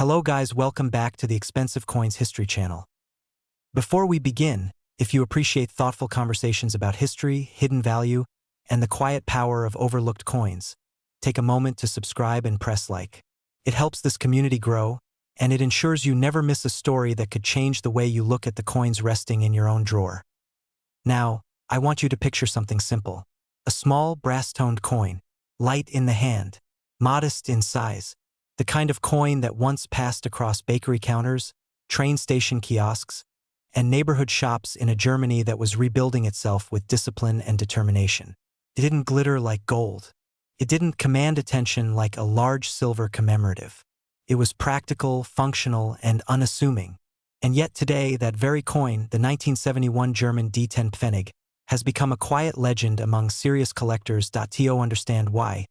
Hello guys, welcome back to the Expensive Coins History channel. Before we begin, if you appreciate thoughtful conversations about history, hidden value, and the quiet power of overlooked coins, take a moment to subscribe and press like. It helps this community grow, and it ensures you never miss a story that could change the way you look at the coins resting in your own drawer. Now, I want you to picture something simple. A small, brass-toned coin, light in the hand, modest in size, the kind of coin that once passed across bakery counters, train station kiosks, and neighborhood shops in a Germany that was rebuilding itself with discipline and determination. It didn't glitter like gold. It didn't command attention like a large silver commemorative. It was practical, functional, and unassuming. And yet today, that very coin, the 1971 German D10 Pfennig, has become a quiet legend among serious collectors. To understand why,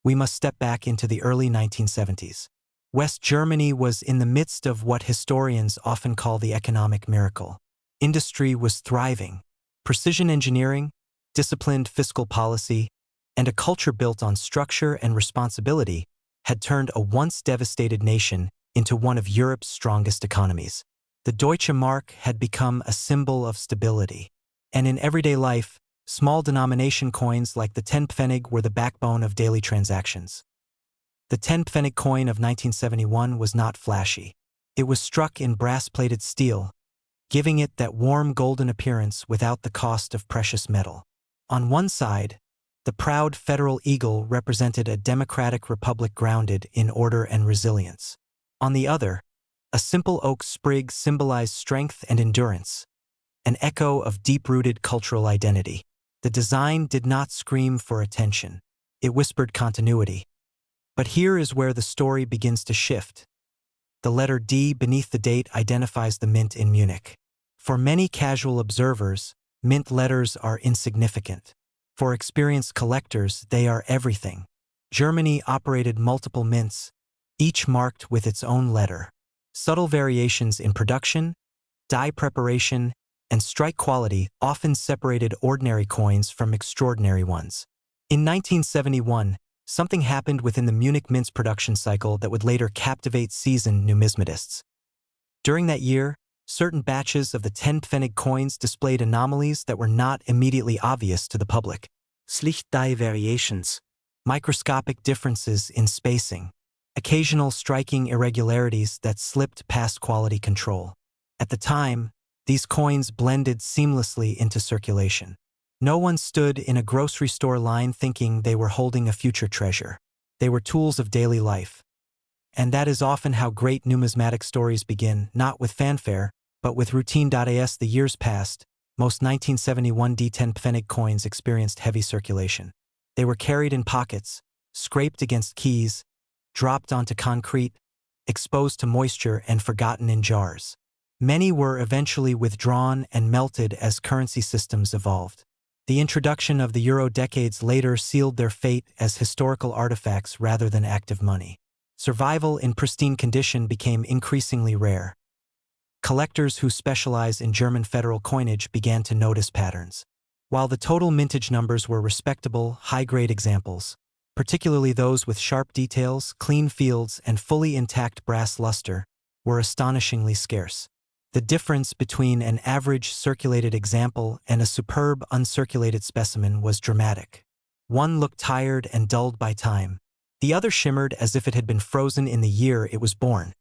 we must step back into the early 1970s. West Germany was in the midst of what historians often call the economic miracle. Industry was thriving. Precision engineering, disciplined fiscal policy, and a culture built on structure and responsibility had turned a once devastated nation into one of Europe's strongest economies. The Deutsche Mark had become a symbol of stability. And in everyday life, small denomination coins like the 10 Pfennig were the backbone of daily transactions. The 10 Pfennig coin of 1971 was not flashy. It was struck in brass-plated steel, giving it that warm golden appearance without the cost of precious metal. On one side, the proud federal eagle represented a democratic republic grounded in order and resilience. On the other, a simple oak sprig symbolized strength and endurance, an echo of deep-rooted cultural identity. The design did not scream for attention. It whispered continuity. But here is where the story begins to shift. The letter D beneath the date identifies the mint in Munich. For many casual observers, mint letters are insignificant. For experienced collectors, they are everything. Germany operated multiple mints, each marked with its own letter. Subtle variations in production, die preparation, and strike quality often separated ordinary coins from extraordinary ones. In 1971, something happened within the Munich mint's production cycle that would later captivate seasoned numismatists. During that year, certain batches of the 10 Pfennig coins displayed anomalies that were not immediately obvious to the public. Schlicht die variations, microscopic differences in spacing, occasional striking irregularities that slipped past quality control. At the time, these coins blended seamlessly into circulation. No one stood in a grocery store line thinking they were holding a future treasure. They were tools of daily life. And that is often how great numismatic stories begin, not with fanfare, but with routine. As the years passed, most 1971 D10 Pfennig coins experienced heavy circulation. They were carried in pockets, scraped against keys, dropped onto concrete, exposed to moisture, and forgotten in jars. Many were eventually withdrawn and melted as currency systems evolved. The introduction of the euro decades later sealed their fate as historical artifacts rather than active money. Survival in pristine condition became increasingly rare. Collectors who specialize in German federal coinage began to notice patterns. While the total mintage numbers were respectable, high-grade examples, particularly those with sharp details, clean fields, and fully intact brass luster, were astonishingly scarce. The difference between an average circulated example and a superb uncirculated specimen was dramatic. One looked tired and dulled by time. The other shimmered as if it had been frozen in the year it was born.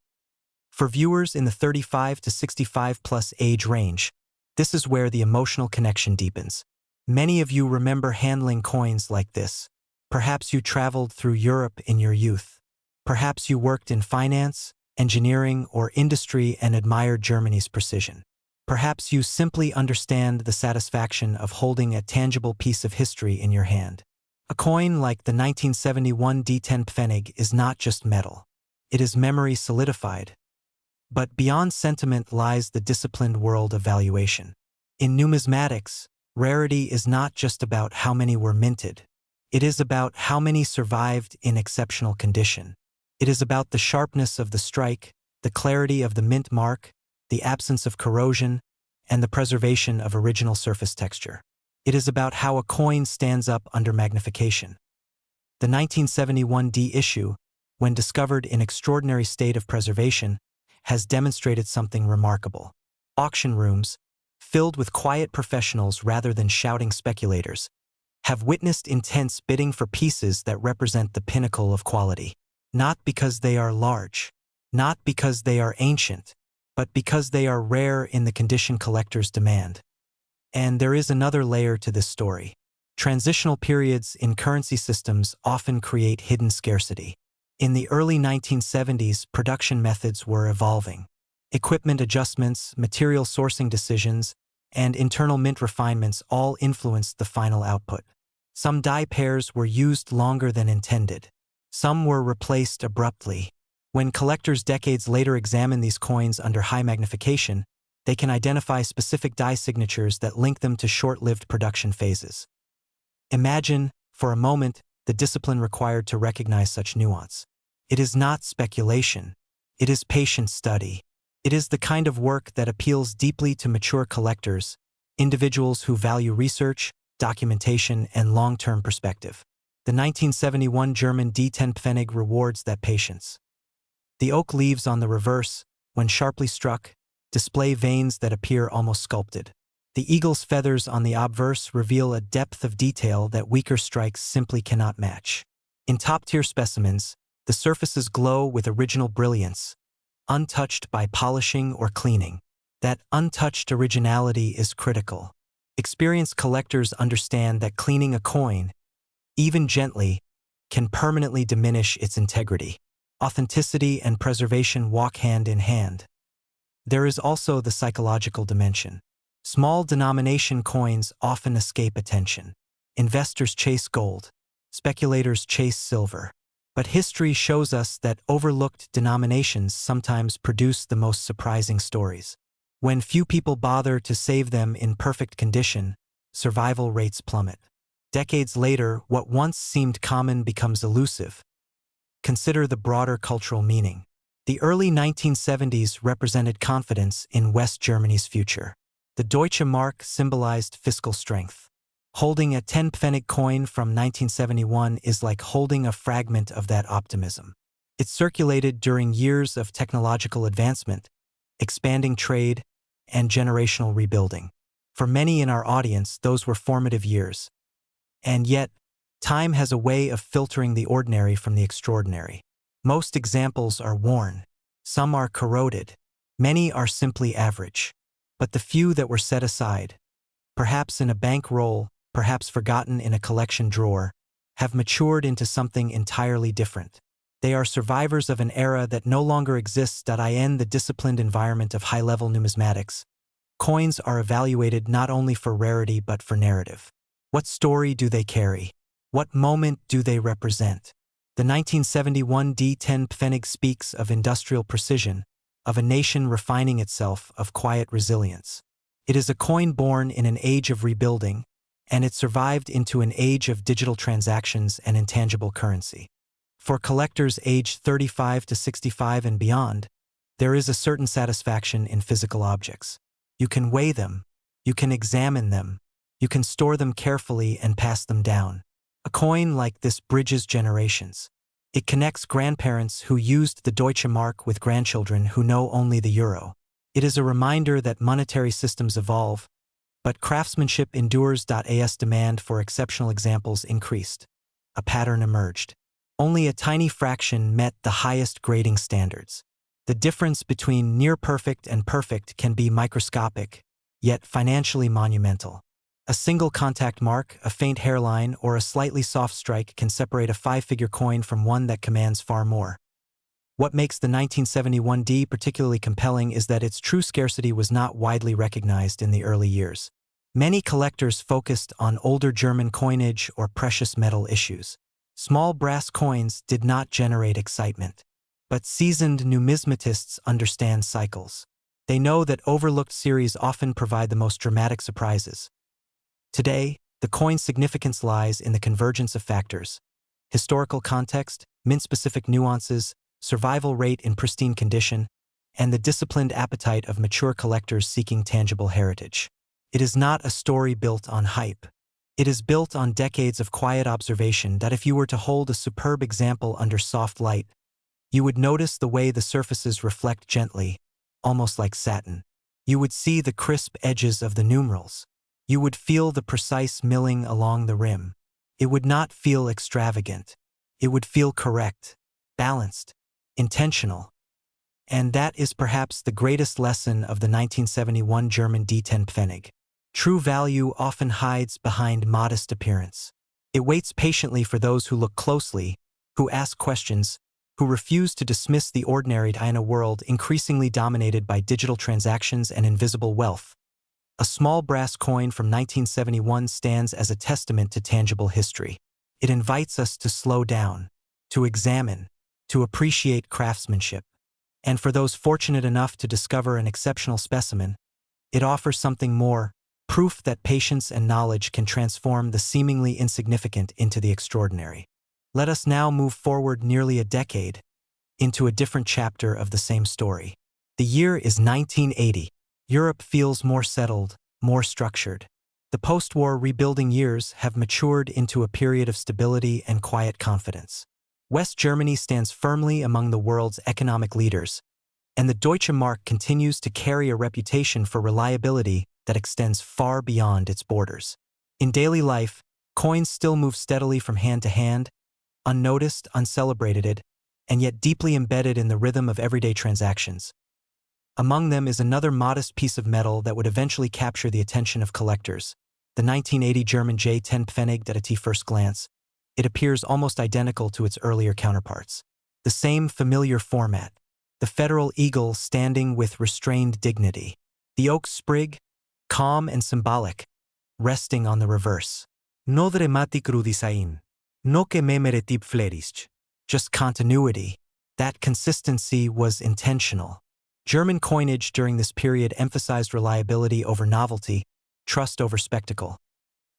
For viewers in the 35 to 65 plus age range, this is where the emotional connection deepens. Many of you remember handling coins like this. Perhaps you traveled through Europe in your youth. Perhaps you worked in finance, engineering, or industry and admired Germany's precision. Perhaps you simply understand the satisfaction of holding a tangible piece of history in your hand. A coin like the 1971 D10 Pfennig is not just metal. It is memory solidified. But beyond sentiment lies the disciplined world of valuation. In numismatics, rarity is not just about how many were minted. It is about how many survived in exceptional condition. It is about the sharpness of the strike, the clarity of the mint mark, the absence of corrosion, and the preservation of original surface texture. It is about how a coin stands up under magnification. The 1971 D issue, when discovered in extraordinary state of preservation, has demonstrated something remarkable. Auction rooms, filled with quiet professionals rather than shouting speculators, have witnessed intense bidding for pieces that represent the pinnacle of quality. Not because they are large, not because they are ancient, but because they are rare in the condition collectors demand. And there is another layer to this story. Transitional periods in currency systems often create hidden scarcity. In the early 1970s, production methods were evolving. Equipment adjustments, material sourcing decisions, and internal mint refinements all influenced the final output. Some die pairs were used longer than intended. Some were replaced abruptly. When collectors decades later examine these coins under high magnification, they can identify specific die signatures that link them to short-lived production phases. Imagine, for a moment, the discipline required to recognize such nuance. It is not speculation. It is patient study. It is the kind of work that appeals deeply to mature collectors, individuals who value research, documentation, and long-term perspective. The 1971 German D10 Pfennig rewards that patience. The oak leaves on the reverse, when sharply struck, display veins that appear almost sculpted. The eagle's feathers on the obverse reveal a depth of detail that weaker strikes simply cannot match. In top-tier specimens, the surfaces glow with original brilliance, untouched by polishing or cleaning. That untouched originality is critical. Experienced collectors understand that cleaning a coin, even gently, can permanently diminish its integrity. Authenticity and preservation walk hand in hand. There is also the psychological dimension. Small denomination coins often escape attention. Investors chase gold. Speculators chase silver. But history shows us that overlooked denominations sometimes produce the most surprising stories. When few people bother to save them in perfect condition, survival rates plummet. Decades later, what once seemed common becomes elusive. Consider the broader cultural meaning. The early 1970s represented confidence in West Germany's future. The Deutsche Mark symbolized fiscal strength. Holding a 10 Pfennig coin from 1971 is like holding a fragment of that optimism. It circulated during years of technological advancement, expanding trade, and generational rebuilding. For many in our audience, those were formative years. And yet, time has a way of filtering the ordinary from the extraordinary. Most examples are worn. Some are corroded. Many are simply average. But the few that were set aside, perhaps in a bank roll, perhaps forgotten in a collection drawer, have matured into something entirely different. They are survivors of an era that no longer exists. In the disciplined environment of high-level numismatics, coins are evaluated not only for rarity but for narrative. What story do they carry? What moment do they represent? The 1971 D10 Pfennig speaks of industrial precision, of a nation refining itself, of quiet resilience. It is a coin born in an age of rebuilding, and it survived into an age of digital transactions and intangible currency. For collectors aged 35 to 65 and beyond, there is a certain satisfaction in physical objects. You can weigh them, you can examine them, you can store them carefully and pass them down. A coin like this bridges generations. It connects grandparents who used the Deutsche Mark with grandchildren who know only the euro. It is a reminder that monetary systems evolve, but craftsmanship endures. As demand for exceptional examples increased, a pattern emerged. Only a tiny fraction met the highest grading standards. The difference between near perfect and perfect can be microscopic, yet financially monumental. A single contact mark, a faint hairline, or a slightly soft strike can separate a five-figure coin from one that commands far more. What makes the 1971 D particularly compelling is that its true scarcity was not widely recognized in the early years. Many collectors focused on older German coinage or precious metal issues. Small brass coins did not generate excitement. But seasoned numismatists understand cycles. They know that overlooked series often provide the most dramatic surprises. Today, the coin's significance lies in the convergence of factors: historical context, mint-specific nuances, survival rate in pristine condition, and the disciplined appetite of mature collectors seeking tangible heritage. It is not a story built on hype. It is built on decades of quiet observation that if you were to hold a superb example under soft light, You would notice the way the surfaces reflect gently, almost like satin. You would see the crisp edges of the numerals. You would feel the precise milling along the rim. It would not feel extravagant. It would feel correct, balanced, intentional. And that is perhaps the greatest lesson of the 1971 German D10 Pfennig. True value often hides behind modest appearance. It waits patiently for those who look closely, who ask questions, who refuse to dismiss the ordinary in a world increasingly dominated by digital transactions and invisible wealth. A small brass coin from 1971 stands as a testament to tangible history. It invites us to slow down, to examine, to appreciate craftsmanship. And for those fortunate enough to discover an exceptional specimen, it offers something more, proof that patience and knowledge can transform the seemingly insignificant into the extraordinary. Let us now move forward nearly a decade into a different chapter of the same story. The year is 1980. Europe feels more settled, more structured. The post-war rebuilding years have matured into a period of stability and quiet confidence. West Germany stands firmly among the world's economic leaders, and the Deutsche Mark continues to carry a reputation for reliability that extends far beyond its borders. In daily life, coins still move steadily from hand to hand, unnoticed, uncelebrated, and yet deeply embedded in the rhythm of everyday transactions. Among them is another modest piece of metal that would eventually capture the attention of collectors, the 1980 German J10 Pfennig. At first glance, it appears almost identical to its earlier counterparts. The same familiar format, the federal eagle standing with restrained dignity, the oak sprig, calm and symbolic, resting on the reverse. No dramatic rudisain. No que memeretib flerisc. Just continuity. That consistency was intentional. German coinage during this period emphasized reliability over novelty, trust over spectacle.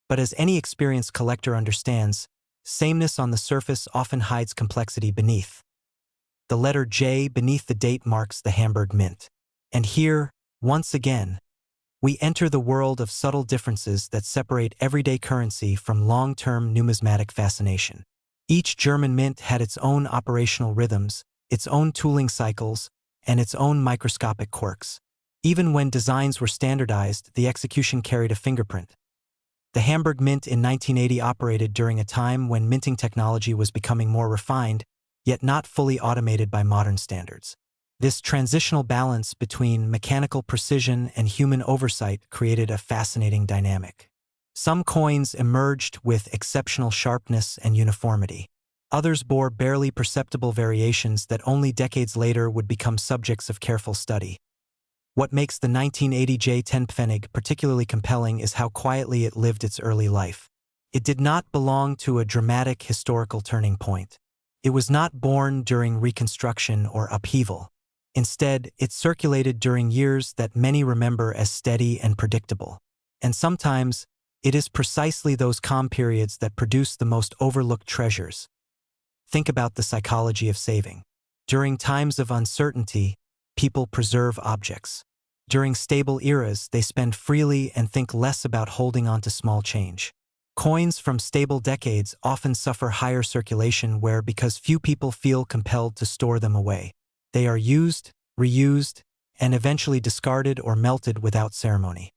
But as any experienced collector understands, sameness on the surface often hides complexity beneath. The letter J beneath the date marks the Hamburg Mint. And here, once again, we enter the world of subtle differences that separate everyday currency from long-term numismatic fascination. Each German mint had its own operational rhythms, its own tooling cycles, and its own microscopic quirks. Even when designs were standardized, the execution carried a fingerprint. The Hamburg Mint in 1980 operated during a time when minting technology was becoming more refined, yet not fully automated by modern standards. This transitional balance between mechanical precision and human oversight created a fascinating dynamic. Some coins emerged with exceptional sharpness and uniformity. Others bore barely perceptible variations that only decades later would become subjects of careful study. What makes the 1980 J10 Pfennig particularly compelling is how quietly it lived its early life. It did not belong to a dramatic historical turning point. It was not born during Reconstruction or upheaval. Instead, it circulated during years that many remember as steady and predictable. And sometimes, it is precisely those calm periods that produce the most overlooked treasures. Think about the psychology of saving. During times of uncertainty, people preserve objects. During stable eras, they spend freely and think less about holding on to small change. Coins from stable decades often suffer higher circulation because few people feel compelled to store them away. They are used, reused, and eventually discarded or melted without ceremony.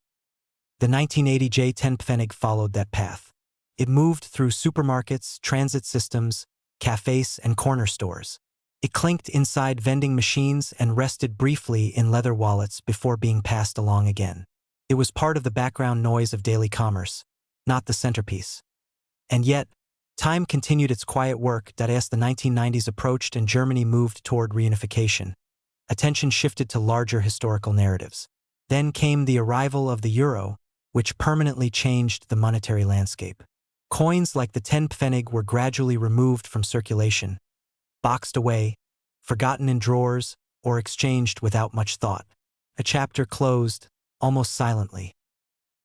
The 1980 J10 Pfennig followed that path. It moved through supermarkets, transit systems, cafes, and corner stores. It clinked inside vending machines and rested briefly in leather wallets before being passed along again. It was part of the background noise of daily commerce, not the centerpiece. And yet, time continued its quiet work as the 1990s approached and Germany moved toward reunification. Attention shifted to larger historical narratives. Then came the arrival of the euro, which permanently changed the monetary landscape. Coins like the 10 Pfennig were gradually removed from circulation, boxed away, forgotten in drawers, or exchanged without much thought. A chapter closed, almost silently.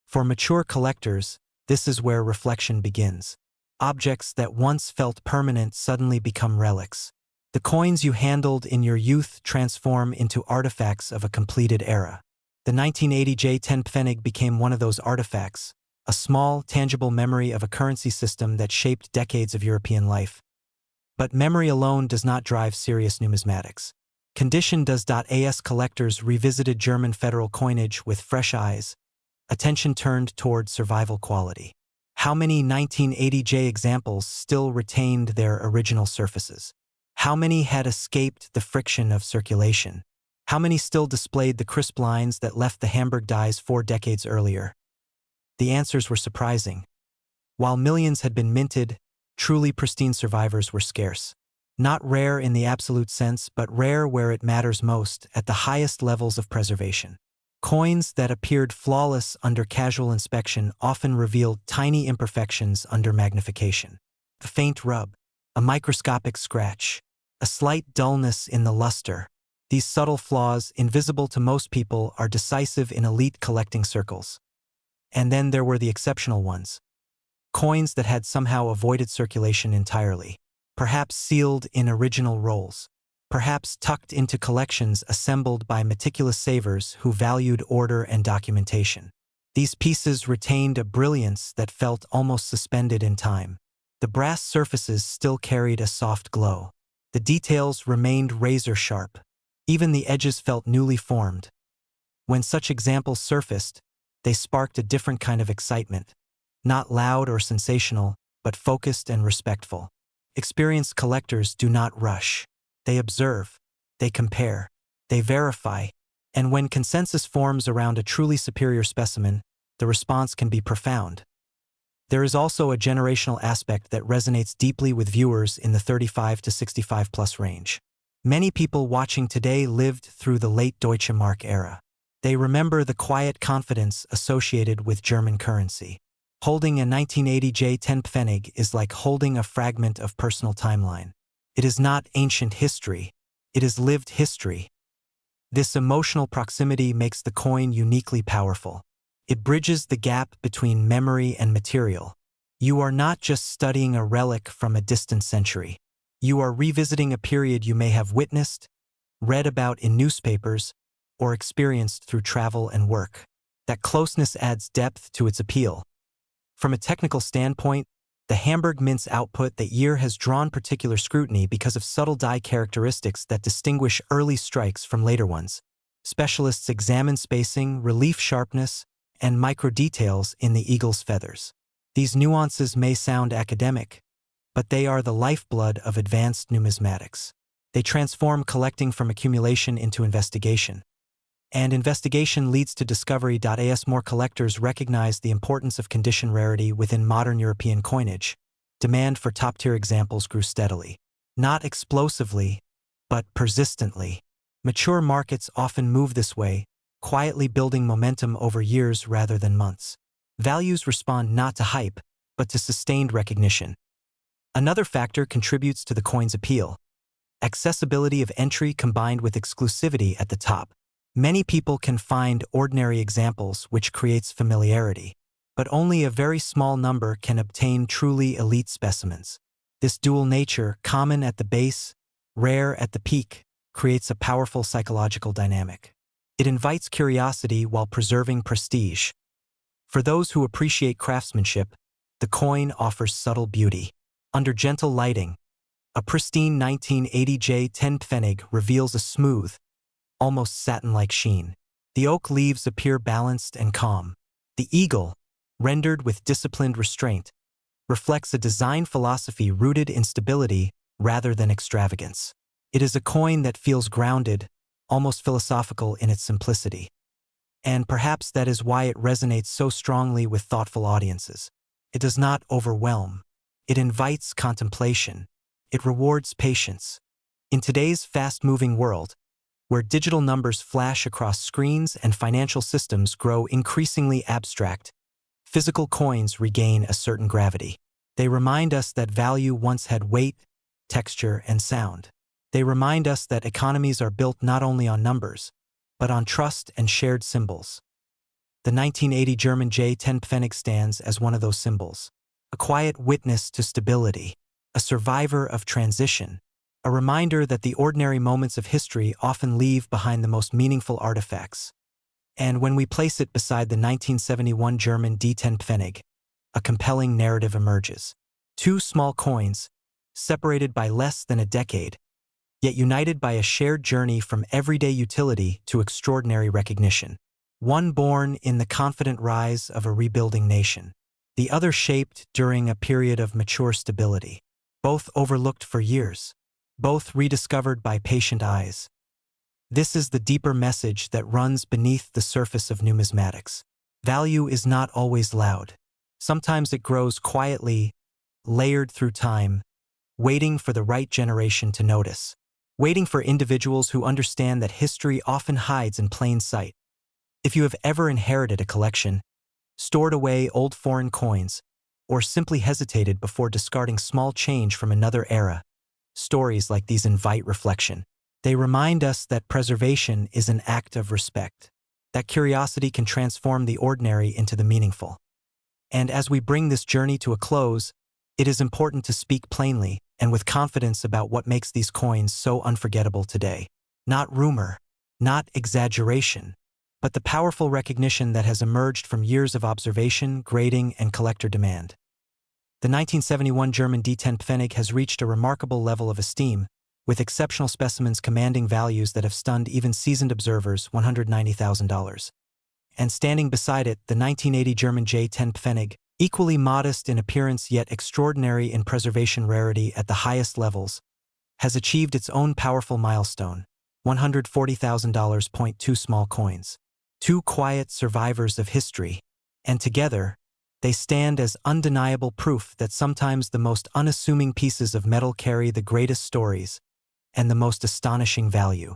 For mature collectors, this is where reflection begins. Objects that once felt permanent suddenly become relics. The coins you handled in your youth transform into artifacts of a completed era. The 1980 J10 Pfennig became one of those artifacts, a small, tangible memory of a currency system that shaped decades of European life. But memory alone does not drive serious numismatics. Condition does. As collectors revisited German federal coinage with fresh eyes, attention turned toward survival quality. How many 1980J examples still retained their original surfaces? How many had escaped the friction of circulation? How many still displayed the crisp lines that left the Hamburg dies 4 decades earlier? The answers were surprising. While millions had been minted, truly pristine survivors were scarce. Not rare in the absolute sense, but rare where it matters most, at the highest levels of preservation. Coins that appeared flawless under casual inspection often revealed tiny imperfections under magnification. A faint rub, a microscopic scratch, a slight dullness in the luster. These subtle flaws, invisible to most people, are decisive in elite collecting circles. And then there were the exceptional ones. Coins that had somehow avoided circulation entirely. Perhaps sealed in original rolls. Perhaps tucked into collections assembled by meticulous savers who valued order and documentation. These pieces retained a brilliance that felt almost suspended in time. The brass surfaces still carried a soft glow. The details remained razor-sharp. Even the edges felt newly formed. When such examples surfaced, they sparked a different kind of excitement. Not loud or sensational, but focused and respectful. Experienced collectors do not rush. They observe, they compare, they verify, and when consensus forms around a truly superior specimen, the response can be profound. There is also a generational aspect that resonates deeply with viewers in the 35 to 65 plus range. Many people watching today lived through the late Deutsche Mark era. They remember the quiet confidence associated with German currency. Holding a 1980 J10 Pfennig is like holding a fragment of personal timeline. It is not ancient history, it is lived history. This emotional proximity makes the coin uniquely powerful. It bridges the gap between memory and material. You are not just studying a relic from a distant century. You are revisiting a period you may have witnessed, read about in newspapers, or experienced through travel and work. That closeness adds depth to its appeal. From a technical standpoint, the Hamburg Mint's output that year has drawn particular scrutiny because of subtle die characteristics that distinguish early strikes from later ones. Specialists examine spacing, relief sharpness, and micro-details in the eagle's feathers. These nuances may sound academic, but they are the lifeblood of advanced numismatics. They transform collecting from accumulation into investigation. And investigation leads to discovery. As more collectors recognize the importance of condition rarity within modern European coinage, demand for top-tier examples grew steadily. Not explosively, but persistently. Mature markets often move this way, quietly building momentum over years rather than months. Values respond not to hype, but to sustained recognition. Another factor contributes to the coin's appeal. Accessibility of entry combined with exclusivity at the top. Many people can find ordinary examples, which creates familiarity. But only a very small number can obtain truly elite specimens. This dual nature, common at the base, rare at the peak, creates a powerful psychological dynamic. It invites curiosity while preserving prestige. For those who appreciate craftsmanship, the coin offers subtle beauty. Under gentle lighting, a pristine 1980 J10 Pfennig reveals a smooth, almost satin-like sheen. The oak leaves appear balanced and calm. The eagle, rendered with disciplined restraint, reflects a design philosophy rooted in stability rather than extravagance. It is a coin that feels grounded, almost philosophical in its simplicity. And perhaps that is why it resonates so strongly with thoughtful audiences. It does not overwhelm. It invites contemplation. It rewards patience. In today's fast-moving world, where digital numbers flash across screens and financial systems grow increasingly abstract, physical coins regain a certain gravity. They remind us that value once had weight, texture, and sound. They remind us that economies are built not only on numbers, but on trust and shared symbols. The 1980 German J10 Pfennig stands as one of those symbols. A quiet witness to stability, a survivor of transition, a reminder that the ordinary moments of history often leave behind the most meaningful artifacts. And when we place it beside the 1971 German D10 Pfennig, a compelling narrative emerges. Two small coins, separated by less than a decade, yet united by a shared journey from everyday utility to extraordinary recognition. One born in the confident rise of a rebuilding nation, the other shaped during a period of mature stability. Both overlooked for years, both rediscovered by patient eyes. This is the deeper message that runs beneath the surface of numismatics. Value is not always loud. Sometimes it grows quietly, layered through time, waiting for the right generation to notice. Waiting for individuals who understand that history often hides in plain sight. If you have ever inherited a collection, stored away old foreign coins, or simply hesitated before discarding small change from another era, stories like these invite reflection. They remind us that preservation is an act of respect, that curiosity can transform the ordinary into the meaningful. And as we bring this journey to a close, it is important to speak plainly and with confidence about what makes these coins so unforgettable today. Not rumor, not exaggeration, but the powerful recognition that has emerged from years of observation, grading, and collector demand. The 1971 German D10 Pfennig has reached a remarkable level of esteem, with exceptional specimens commanding values that have stunned even seasoned observers, $190,000. And standing beside it, the 1980 German J10 Pfennig, equally modest in appearance yet extraordinary in preservation rarity at the highest levels, has achieved its own powerful milestone, $140,000. Two small coins. Two quiet survivors of history, and together, they stand as undeniable proof that sometimes the most unassuming pieces of metal carry the greatest stories and the most astonishing value.